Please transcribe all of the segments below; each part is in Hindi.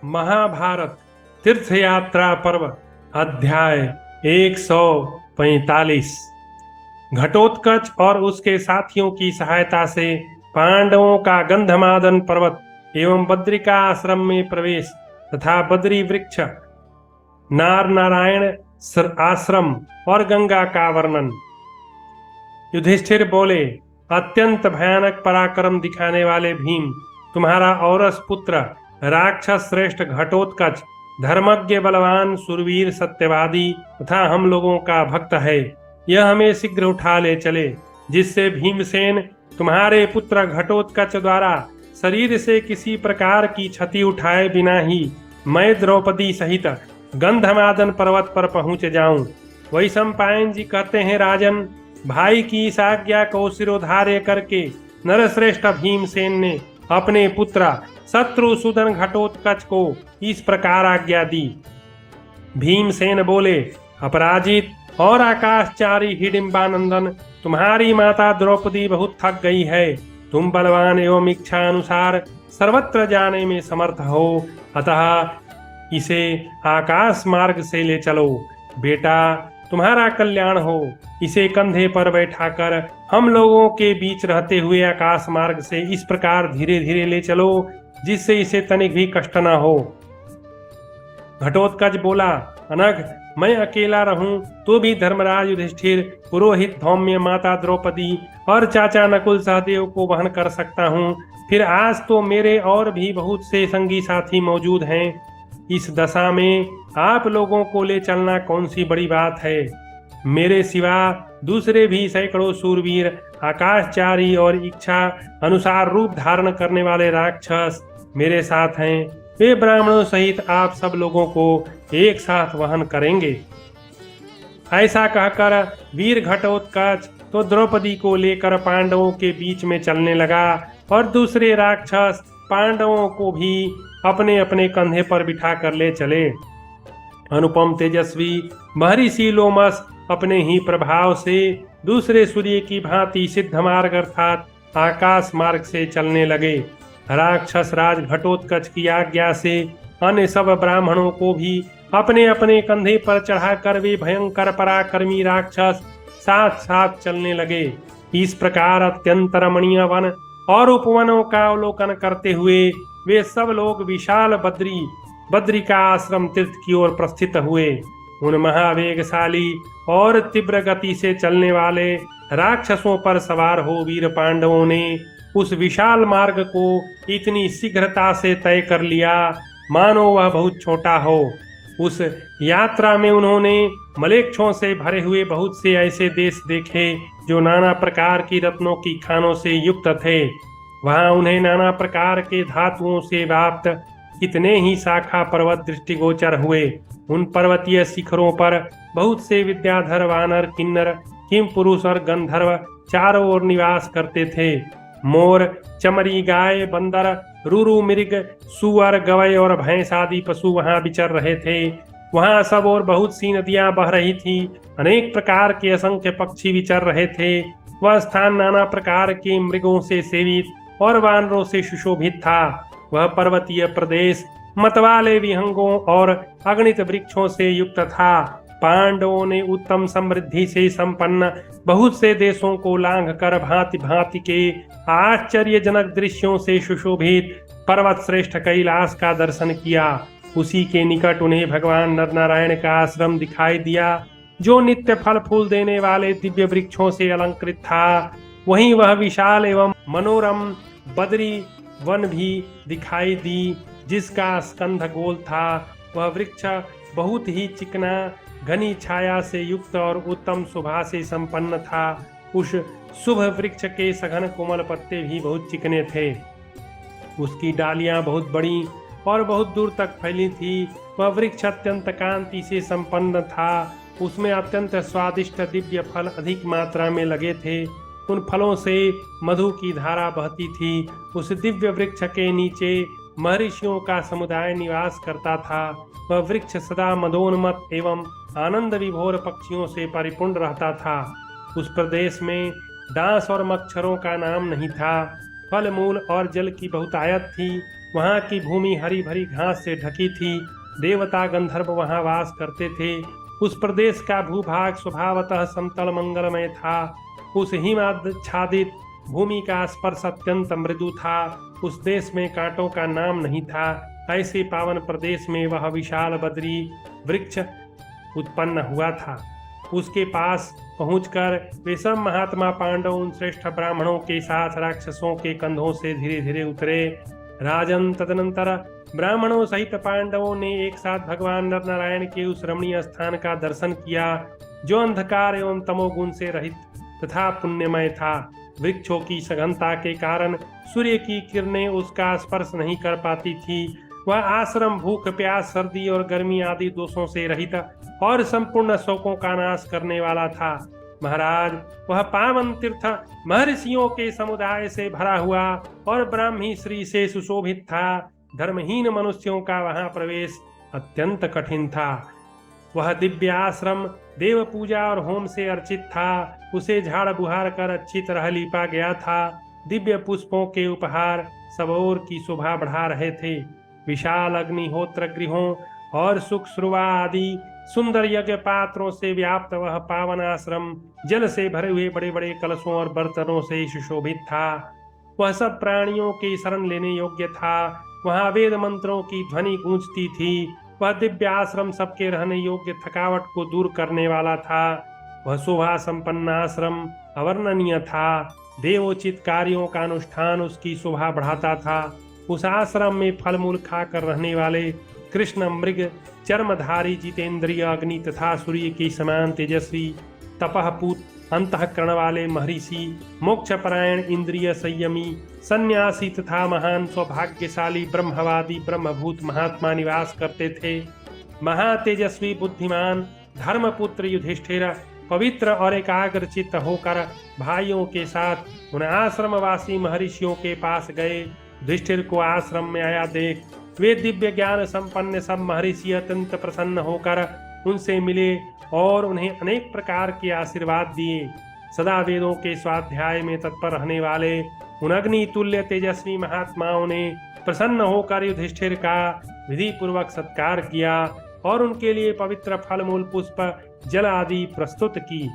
महाभारत तीर्थ यात्रा पर्व अध्याय 145। घटोत्कच और उसके साथियों की सहायता से पांडवों का गंधमादन पर्वत एवं बद्रिका आश्रम में प्रवेश तथा बद्री वृक्ष, नार नारायण आश्रम और गंगा का वर्णन। युधिष्ठिर बोले, अत्यंत भयानक पराक्रम दिखाने वाले भीम, तुम्हारा औरस पुत्र राक्षस श्रेष्ठ घटोत्कच धर्मज्ञ बलवान सुरवीर सत्यवादी तथा हम लोगों का भक्त है। यह हमें शीघ्र उठा ले चले, जिससे भीमसेन तुम्हारे पुत्र घटोत्कच द्वारा शरीर से किसी प्रकार की क्षति उठाए बिना ही मैं द्रौपदी सहित गंधमादन पर्वत पर पहुंच जाऊं। वैशंपायन जी कहते हैं, राजन, भाई की इस आज्ञा को शिरोधार्य करके नरश्रेष्ठ भीमसेन ने अपने पुत्र शत्रुसूदन घटोत्कच को इस प्रकार आज्ञा दी। भीमसेन बोले, अपराजित और आकाशचारी हिडिंबानंदन, तुम्हारी माता द्रौपदी बहुत थक गई है। तुम बलवान एवं इच्छा अनुसार सर्वत्र जाने में समर्थ हो, अतः इसे आकाश मार्ग से ले चलो। बेटा, तुम्हारा कल्याण हो। इसे कंधे पर बैठाकर हम लोगों के बीच रहते हुए आकाश मार्ग से इस प्रकार धीरे धीरे ले चलो, जिससे इसे तनिक भी कष्ट न हो। घटोत्कच बोला, अनघ, मैं अकेला रहूं तो भी धर्मराज युधिष्ठिर, पुरोहित धौम्य, माता द्रौपदी और चाचा नकुल सहदेव को वहन कर सकता हूं। फिर आज तो मेरे और भी बहुत से संगी साथी मौजूद हैं। इस दशा में आप लोगों को ले चलना कौन सी बड़ी बात है। मेरे सिवा दूसरे भी सैकड़ों शूरवीर, आकाशचारी और इच्छा अनुसार रूप धारण करने वाले राक्षस मेरे साथ हैं। वे ब्राह्मणों सहित आप सब लोगों को एक साथ वहन करेंगे। ऐसा कहकर वीर घटोत्कच तो द्रौपदी को लेकर पांडवों के बीच में चलने लगा और दूसरे राक्षस पांडवों को भी अपने अपने कंधे पर बिठा कर ले चले। अनुपम तेजस्वी महर्षि लोमस अपने ही प्रभाव से दूसरे सूर्य की भांति सिद्ध मार्ग अर्थात आकाश मार्ग से चलने लगे। राक्षस राज घटोत्कच की आज्ञा से अन्य सब ब्राह्मणों को भी अपने अपने कंधे पर चढ़ाकर वे भयंकर पराक्रमी राक्षस साथ साथ चलने लगे। इस प्रकार अत्यंत रमणीय वन और उपवनों का अवलोकन करते हुए वे सब लोग विशाल बद्रिका आश्रम तीर्थ की ओर प्रस्थित हुए। उन महावेगशाली और तीव्र गति से चलने वाले राक्षसों पर सवार हो वीर पांडवों ने उस विशाल मार्ग को इतनी शीघ्रता से तय कर लिया मानो वह बहुत छोटा हो। उस यात्रा में उन्होंने मलेच्छों से भरे हुए बहुत से ऐसे देश देखे जो नाना प्रकार की रत्नों की खानों से युक्त थे। वहां उन्हें नाना प्रकार के धातुओं से व्याप्त कितने ही शाखा पर्वत दृष्टिगोचर हुए। उन पर्वतीय शिखरों पर बहुत से विद्याधर, वानर, किन्नर, किम पुरुष और गंधर्व चारों ओर निवास करते थे। मोर, चमरी, गाय, बंदर, रूरू, मृग, सुअर, गवय और भैंस आदि पशु वहां विचर रहे थे। वहां सब और बहुत सी नदियां बह रही थी। अनेक प्रकार के असंख्य पक्षी विचर रहे थे। वह स्थान नाना प्रकार के मृगों से सेवित और वानरों से सुशोभित था। वह पर्वतीय प्रदेश मतवाले विहंगों और अगणित वृक्षों से युक्त था। पांडवों ने उत्तम समृद्धि से संपन्न बहुत से देशों को लांघ कर भांति भांति के आश्चर्यजनक दृश्यों से सुशोभित पर्वत श्रेष्ठ कैलाश का दर्शन किया। उसी के निकट उन्हें भगवान नर नारायण का आश्रम दिखाई दिया, जो नित्य फल फूल देने वाले दिव्य वृक्षों से अलंकृत था। वहीं वह विशाल एवं मनोरम बद्री वन भी दिखाई दी, जिसका स्कंध गोल था। वह वृक्ष बहुत ही चिकना, घनी छाया से युक्त और उत्तम शोभा से संपन्न था। उस शुभ वृक्ष के सघन कोमल पत्ते भी बहुत चिकने थे। उसकी डालियां बहुत बड़ी और बहुत दूर तक फैली थी। वह वृक्ष अत्यंत कांति से संपन्न था। उसमें अत्यंत स्वादिष्ट दिव्य फल अधिक मात्रा में लगे थे। उन फलों से मधु की धारा बहती थी। उस दिव्य वृक्ष के नीचे महर्षियों का समुदाय निवास करता था। वह वृक्ष सदा मदोन्मत्त एवं आनंद विभोर पक्षियों से परिपूर्ण रहता था। उस प्रदेश में डांस और मच्छरों का नाम नहीं था। फल मूल और जल की बहुतायत थी। वहाँ की भूमि हरी भरी घास से ढकी थी। देवता गंधर्व वहाँ वास करते थे। उस प्रदेश का भूभाग स्वभावतः समतल मंगलमय था। उस हिमाच्छादित भूमि का स्पर्श अत्यंत मृदु था। उस देश में कांटों का नाम नहीं था। ऐसे पावन प्रदेश में वह विशाल बद्री वृक्ष उत्पन्न हुआ था। उसके पास पहुंचकर वे सब महात्मा पांडव उन श्रेष्ठ ब्राह्मणों के साथ राक्षसों के कंधों से धीरे धीरे उतरे। राजन, तदनंतर ब्राह्मणों सहित पांडवों ने एक साथ भगवान नर नारायण के उस रमणीय स्थान का दर्शन किया, जो अंधकार एवं तमोगुण से रहित तथा पुण्यमय था। वृक्षों की सघनता के कारण सूर्य की किरणें उसका स्पर्श नहीं कर पाती थी। वह आश्रम भूख, प्यास, सर्दी और गर्मी आदि दोषों से रहित और संपूर्ण शोकों का नाश करने वाला था। महाराज, वह पावन तीर्थ महर्षियों के समुदाय से भरा हुआ और ब्राह्मी श्री से सुशोभित था। धर्महीन मनुष्यों का वहां प्रवेश अत्यंत कठिन था। वह दिव्य आश्रम देव पूजा और होम से अर्चित था। उसे झाड़ बुहार कर अच्छी तरह लीपा गया था। दिव्य पुष्पों के उपहार सब ओर की शोभा बढ़ा रहे थे। विशाल अग्निहोत्र गृहों और सुख श्रुवा आदि सुंदर यज्ञ पात्रों से व्याप्त वह पावन आश्रम जल से भरे हुए बड़े बड़े कलशों और बर्तनों से सुशोभित था। वह सब प्राणियों के शरण लेने योग्य था। वहां वेद मंत्रों की ध्वनि गूंजती थी। वह दिव्य आश्रम सबके रहने योग्य थकावट को दूर करने वाला था। वह शोभा संपन्न आश्रम अवर्णनीय था। देवोचित कार्यों का अनुष्ठान उसकी शोभा बढ़ाता था। उस आश्रम में फल मूल खाकर रहने वाले कृष्ण मृग, चर्मधारी, जितेंद्रिय, अग्नि तथा सूर्य के समान तेजस्वी, तपहपूत अंतःकरण वाले महर्षि, मोक्षपरायण, इंद्रिय संयमी, सन्यासी तथा महान सौभाग्यशाली ब्रह्मवादी ब्रह्मभूत महात्मा निवास करते थे। महातेजस्वी, बुद्धिमान, धर्मपुत्र युधिष्ठिर पवित्र और एकाग्रचित्त होकर भाइयों के साथ उन आश्रमवासी महर्षियों के पास गए। युधिष्ठिर को आश्रम में आया देख वे दिव्य ज्ञान संपन्न सब महर्षि अत्यंत प्रसन्न होकर उनसे मिले और उन्हें अनेक प्रकार के आशीर्वाद दिए। सदा वेदों के स्वाध्याय में तत्पर रहने वाले उन अग्नि तुल्य तेजस्वी महात्माओं ने प्रसन्न होकर युधिष्ठिर का विधि पूर्वक सत्कार किया और उनके लिए पवित्र फल मूल, पुष्प, जल आदि प्रस्तुत की।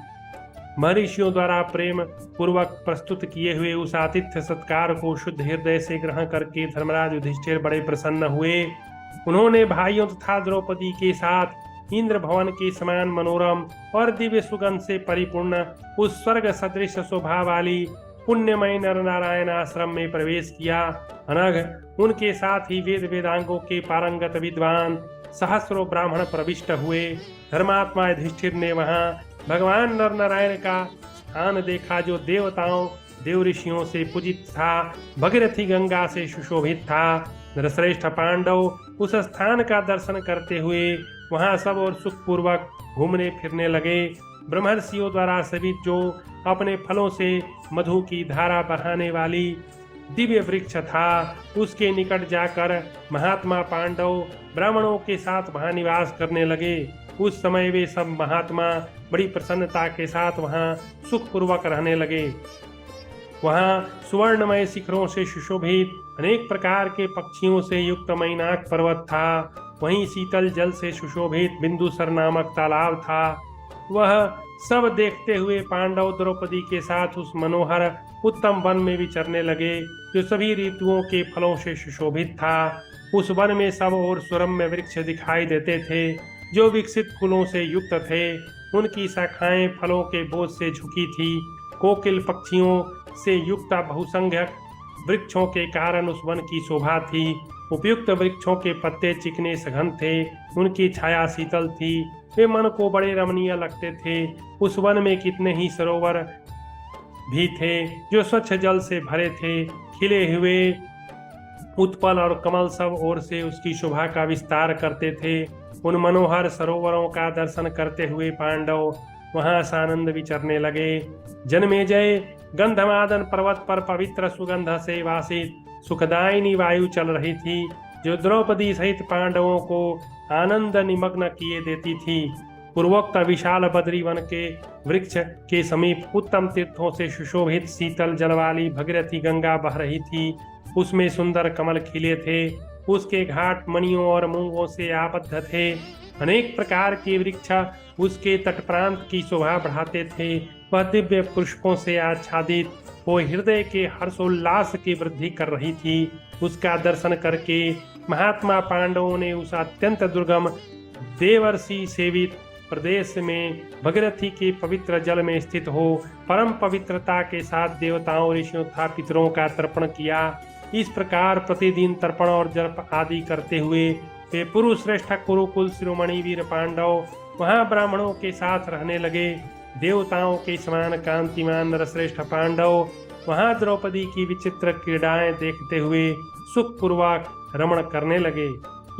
महर्षियों द्वारा प्रेम पूर्वक प्रस्तुत किए हुए उस आतिथ्य सत्कार को शुद्ध हृदय से ग्रहण करके धर्मराज युधिष्ठिर बड़े प्रसन्न हुए। उन्होंने भाइयों तथा द्रौपदी के साथ इंद्र भवन के समान मनोरम और दिव्य सुगंध से परिपूर्ण उस स्वर्ग सदृश शोभा वाली पुण्यमय नर नारायण आश्रम में प्रवेश किया। अनघ उनके साथ ही वेद वेदांगों के पारंगत विद्वान सहस्रों ब्राह्मण प्रविष्ट हुए। धर्मात्मा युधिष्ठिर ने वहां भगवान नर नारायण का स्थान देखा, जो देवताओं देव ऋषियों से पूजित था, भगीरथी गंगा से सुशोभित था। नरश्रेष्ठ पांडव उस स्थान का दर्शन करते हुए वहां सब और सुखपूर्वक घूमने फिरने लगे। ब्रह्मर्षियों द्वारा सभी जो अपने फलों से मधु की धारा बहाने वाली दिव्य वृक्ष था, उसके निकट जाकर महात्मा पांडव ब्राह्मणों के साथ वहां निवास करने लगे। उस समय वे सब महात्मा बड़ी प्रसन्नता के साथ वहां सुखपूर्वक रहने लगे। वहां सुवर्णमय शिखरों से सुशोभित अनेक प्रकार के पक्षियों से युक्त मैनाक पर्वत था। वहीं शीतल जल से सुशोभित बिंदुसर नामक तालाब था। वह सब देखते हुए पांडव द्रौपदी के साथ उस मनोहर उत्तम वन में विचरने लगे, जो सभी ऋतुओं के फलों से सुशोभित था। उस वन में सब और सुरम्य वृक्ष दिखाई देते थे, जो विकसित फूलों से युक्त थे। उनकी शाखाएं फलों के बोझ से झुकी थी। कोकिल पक्षियों से युक्त बहुसंख्यक वृक्षों के कारण उस वन की शोभा थी। उपयुक्त वृक्षों के पत्ते चिकने सघन थे, उनकी छाया शीतल थी, वे मन को बड़े रमणीय लगते थे। उस वन में कितने ही सरोवर भी थे, जो स्वच्छ जल से भरे थे। खिले हुए उत्पल और कमल सब ओर से उसकी शोभा का विस्तार करते थे। उन मनोहर सरोवरों का दर्शन करते हुए पांडव वहां सानंद विचरने लगे। जन्मेजय गंधमादन पर्वत पर पवित्र सुगंध से वासित सुखदायिनी वायु चल रही थी, जो द्रौपदी सहित पांडवों को आनंद निमग्न किए देती थी। पूर्वोक्त विशाल बद्री वन के वृक्ष के समीप उत्तम तीर्थों से सुशोभित शीतल जल वाली भगीरथी गंगा बह रही थी। उसमें सुंदर कमल खिले थे। उसके घाट मणियों और मूंगों से आबद्ध थे। अनेक प्रकार के वृक्ष उसके तट प्रांत की शोभा बढ़ाते थे। वह दिव्य पुष्पों से आच्छादित वो हृदय के हर्षोल्लास की वृद्धि कर रही थी। उसका दर्शन करके महात्मा पांडवों ने उस अत्यंत दुर्गम देवर्षि सेवित प्रदेश में भगीरथी के पवित्र जल में स्थित हो परम पवित्रता के साथ देवताओं, ऋषियों तथा पितरों का तर्पण किया। इस प्रकार प्रतिदिन तर्पण और जप आदि करते हुए वे पुरुष श्रेष्ठ कुरुकुल शिरोमणि वीर पांडव वहां ब्राह्मणों के साथ रहने लगे। देवताओं के समान कांतिमान नरश्रेष्ठ पांडव वहां द्रौपदी की विचित्र क्रीड़ाएं देखते हुए सुखपूर्वक रमण करने लगे।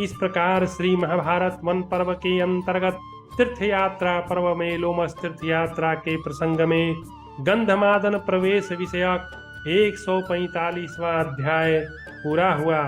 इस प्रकार श्री महाभारत वन पर्व के अंतर्गत तीर्थ यात्रा पर्व में लोमस तीर्थ यात्रा के प्रसंग में गंधमादन प्रवेश विषयक 145वां अध्याय पूरा हुआ।